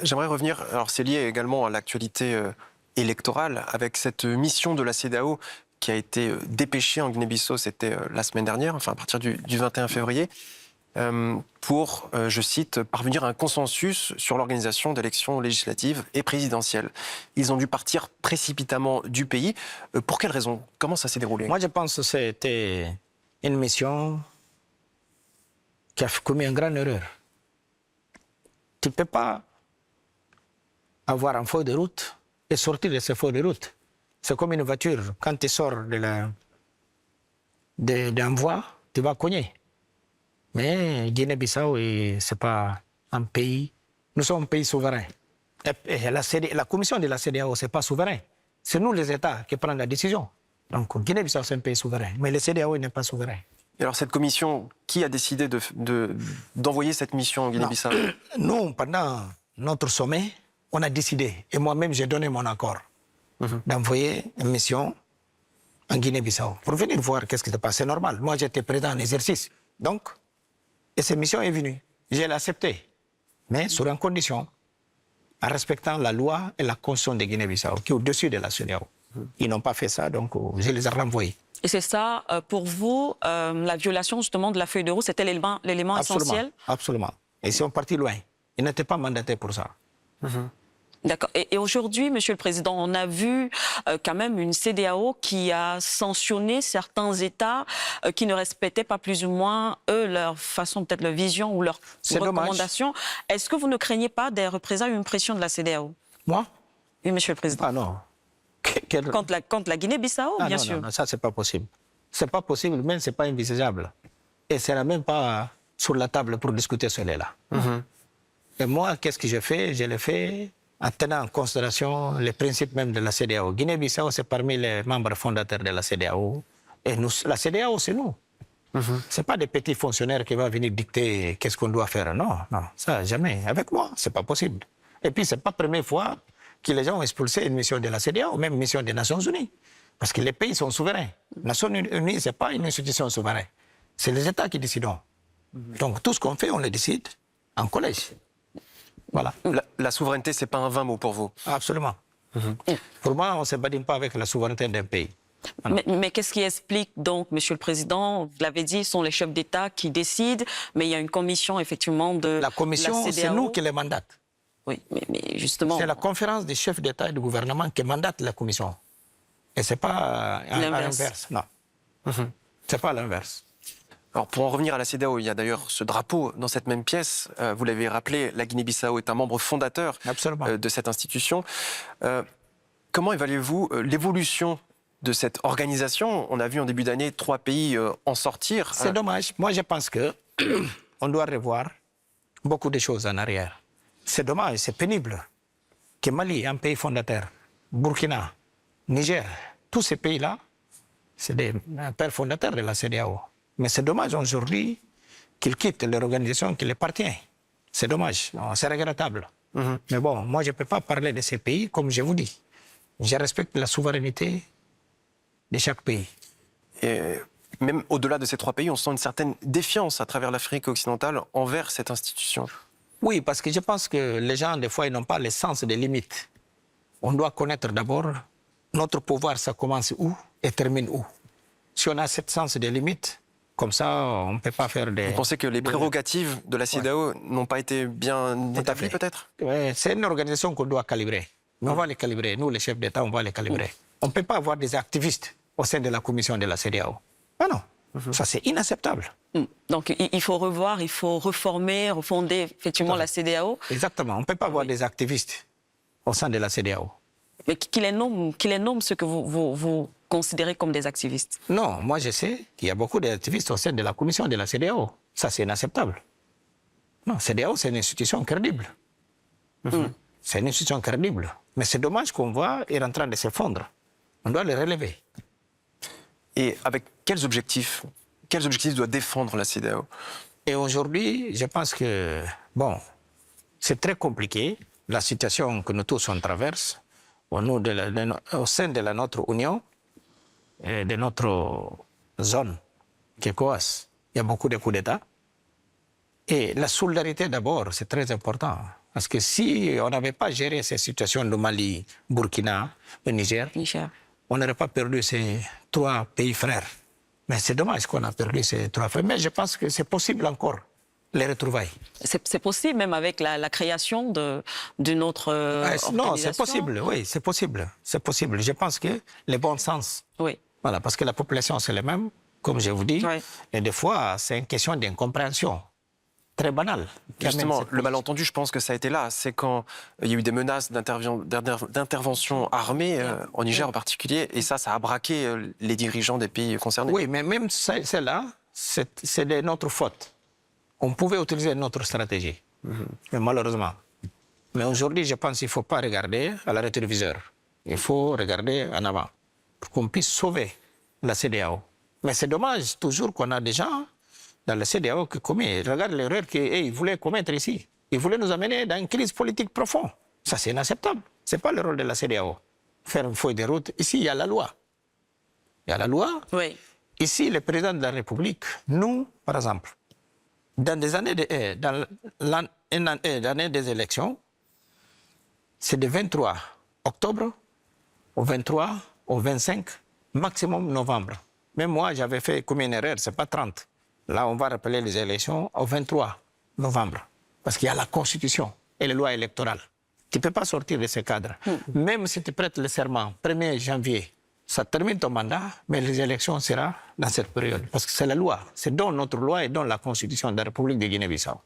J'aimerais revenir, alors c'est lié également à l'actualité électorale, avec cette mission de la CEDEAO qui a été dépêchée en Guinée-Bissau, c'était la semaine dernière, enfin à partir du 21 février, pour, je cite, parvenir à un consensus sur l'organisation d'élections législatives et présidentielles. Ils ont dû partir précipitamment du pays. Pour quelles raisons? Comment ça s'est déroulé? Moi, je pense que c'était une mission qui a commis une grande erreur. Tu ne peux pas avoir un feu de route et sortir de ce feu de route. C'est comme une voiture. Quand tu sors d'un voie, tu vas cogner. Mais Guinée-Bissau, ce n'est pas un pays. Nous sommes un pays souverain. Et la commission de la CEDEAO, ce n'est pas souverain. C'est nous, les États, qui prenons la décision. Donc Guinée-Bissau, c'est un pays souverain. Mais le CEDEAO n'est pas souverain. Et alors cette commission, qui a décidé d'envoyer cette mission en Guinée-Bissau? Nous, pendant notre sommet, on a décidé, et moi-même j'ai donné mon accord, d'envoyer une mission en Guinée-Bissau pour venir voir qu'est-ce qui se passe. C'est normal. Moi, j'étais président en exercice. Donc, et cette mission est venue. Je l'ai acceptée, mais sur une condition, en respectant la loi et la constitution de Guinée-Bissau, qui est au-dessus de la CEDEAO. Ils n'ont pas fait ça, donc je les ai renvoyés. Et c'est ça, pour vous, la violation justement de la feuille de route, c'était l'élément essentiel? Absolument. Et ils sont partis loin. Ils n'étaient pas mandatés pour ça. D'accord. Et aujourd'hui, Monsieur le Président, on a vu quand même une CEDEAO qui a sanctionné certains États qui ne respectaient pas plus ou moins, eux, leur façon, peut-être leur vision ou leurs recommandations. Est-ce que vous ne craignez pas des représailles ou une pression de la CEDEAO? Moi? Oui, Monsieur le Président. Ah non. Contre la Guinée-Bissau, bien sûr. Non, ça, c'est pas possible. C'est pas possible, même c'est pas envisageable. Et ce n'est même pas sur la table pour discuter cela. Et moi, qu'est-ce que je fais? Je le fais en tenant en considération les principes même de la CEDEAO. Guinée-Bissau, c'est parmi les membres fondateurs de la CEDEAO. Et nous, la CEDEAO, c'est nous. Ce n'est pas des petits fonctionnaires qui vont venir dicter qu'est-ce qu'on doit faire. Non, non, ça, jamais. Avec moi, ce n'est pas possible. Et puis, ce n'est pas la première fois que les gens ont expulsé une mission de la CEDEAO, même une mission des Nations Unies. Parce que les pays sont souverains. Les Nations Unies, ce n'est pas une institution souveraine. C'est les États qui décident. Donc, tout ce qu'on fait, on le décide en collège. Voilà. La souveraineté, ce n'est pas un vain mot pour vous? Absolument. Pour moi, on ne se badine pas avec la souveraineté d'un pays. Voilà. Mais qu'est-ce qui explique donc, Monsieur le Président, vous l'avez dit, ce sont les chefs d'État qui décident, mais il y a une commission effectivement de la commission, c'est nous qui les mandate. Oui, mais justement... C'est la conférence des chefs d'État et de gouvernement qui mandate la commission. Et ce n'est pas à l'inverse. Non. Ce n'est pas à l'inverse. Alors pour en revenir à la CEDEAO, il y a d'ailleurs ce drapeau dans cette même pièce. Vous l'avez rappelé, la Guinée-Bissau est un membre fondateur de cette institution. Comment évaluez-vous l'évolution de cette organisation? On a vu en début d'année 3 pays en sortir. C'est dommage. Moi, je pense qu'on doit revoir beaucoup de choses en arrière. C'est dommage, c'est pénible que Mali, un pays fondateur, Burkina, Niger, tous ces pays-là, c'est des pères fondateurs de la CEDEAO. Mais c'est dommage aujourd'hui qu'ils quittent leur organisation qui les appartient. C'est dommage, c'est regrettable. Mais bon, moi je ne peux pas parler de ces pays comme je vous dis. Je respecte la souveraineté de chaque pays. Et même au-delà de ces 3 pays, on sent une certaine défiance à travers l'Afrique occidentale envers cette institution. Oui, parce que je pense que les gens, des fois, ils n'ont pas le sens des limites. On doit connaître d'abord notre pouvoir, ça commence où et termine où. Si on a ce sens des limites, comme ça, on ne peut pas faire des... Vous pensez que les prérogatives de la CEDEAO n'ont pas été bien établies, peut-être? Oui, c'est une organisation qu'on doit calibrer. Mais on va les calibrer. Nous, les chefs d'État, on va les calibrer. On ne peut pas avoir des activistes au sein de la commission de la CEDEAO. Ah non, ça c'est inacceptable. Donc il faut revoir, il faut reformer, refonder effectivement la CEDEAO. Exactement, on ne peut pas avoir des activistes au sein de la CEDEAO. Mais qui les nomme ceux que vous considérez comme des activistes? Non, moi je sais qu'il y a beaucoup d'activistes au sein de la commission de la CEDEAO. Ça c'est inacceptable. Non, CEDEAO c'est une institution crédible. C'est une institution crédible. Mais c'est dommage qu'on voit est en train de s'effondrer. On doit le relever. Et avec quels objectifs doit défendre la CEDEAO? Et aujourd'hui, je pense que, bon, c'est très compliqué, la situation que nous tous on traverse, au sein de notre Union, et de notre zone qui coasse. Il y a beaucoup de coups d'État. Et la solidarité d'abord, c'est très important. Parce que si on n'avait pas géré ces situations de Mali, Burkina, le Niger, on n'aurait pas perdu ces 3 pays frères. Mais c'est dommage qu'on a perdu ces 3 frères. Mais je pense que c'est possible encore, les retrouvailles. C'est possible, même avec la création d'une autre organisation. Non, c'est possible, oui, c'est possible. C'est possible. Je pense que le bon sens. Oui. Voilà, parce que la population, c'est le même, comme je vous dis. Oui. Et des fois, c'est une question d'incompréhension. Très banal. Justement, le malentendu, je pense que ça a été là. C'est quand il y a eu des menaces d'intervention armée, en Niger en particulier, et ça a braqué les dirigeants des pays concernés. Oui, mais même celle-là, c'est de notre faute. On pouvait utiliser notre stratégie, mais malheureusement. Mais aujourd'hui, je pense qu'il ne faut pas regarder à la rétroviseur. Il faut regarder en avant pour qu'on puisse sauver la CEDEAO. Mais c'est dommage toujours qu'on a des gens dans la CEDEAO qui commettent. Regarde l'erreur qu'ils voulaient commettre ici. Ils voulaient nous amener dans une crise politique profonde. Ça, c'est inacceptable. Ce n'est pas le rôle de la CEDEAO. Faire une feuille de route. Ici, il y a la loi. Il y a la loi. Oui. Ici, le président de la République, nous, par exemple, dans des années l'année des élections, c'est de 23 octobre au 23, au 25, maximum novembre. Même moi, j'avais fait comme une erreur, ce n'est pas 30. Là, on va rappeler les élections au 23 novembre. Parce qu'il y a la Constitution et les lois électorales. Tu ne peux pas sortir de ce cadre. Même si tu prêtes le serment 1er janvier, ça termine ton mandat, mais les élections seront dans cette période. Parce que c'est la loi. C'est dans notre loi et dans la Constitution de la République de Guinée-Bissau.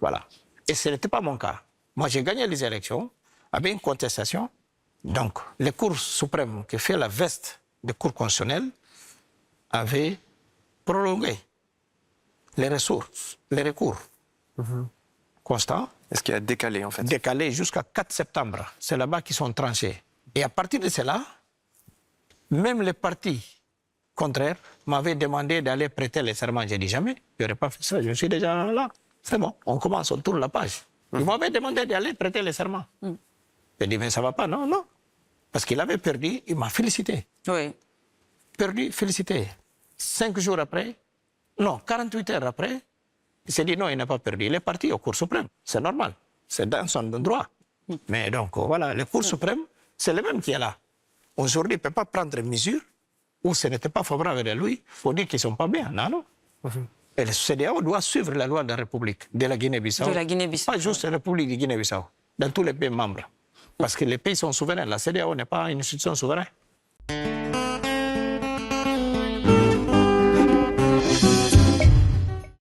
Voilà. Et ce n'était pas mon cas. Moi, j'ai gagné les élections avec une contestation. Donc, les cours suprêmes qui fait la veste des cours constitutionnels avaient prolongé les ressources, les recours constants. Est-ce qu'il a décalé, en fait? Décalé jusqu'à 4 septembre. C'est là-bas qu'ils sont tranchés. Et à partir de cela, même les partis contraires m'avaient demandé d'aller prêter les serments. J'ai dit jamais, je n'aurais pas fait ça, je suis déjà là. C'est bon, on commence, on tourne la page. Ils m'avaient demandé d'aller prêter les serments. J'ai dit, mais ça ne va pas, non, non. Parce qu'il avait perdu, il m'a félicité. Oui. Perdu, félicité. 5 jours après, non, 48 heures après, il s'est dit non, il n'a pas perdu. Il est parti au Cour suprême. C'est normal. C'est dans son droit. Mais donc, voilà, le Cour suprême, c'est le même qui est là. Aujourd'hui, il ne peut pas prendre des mesures où ce n'était pas favorable à lui pour dire qu'ils ne sont pas bien. Non, non. Et le CEDEAO doit suivre la loi de la République de la Guinée-Bissau. De la Guinée-Bissau. Pas juste la République de Guinée-Bissau, dans tous les pays membres. Parce que les pays sont souverains. La CEDEAO n'est pas une institution souveraine.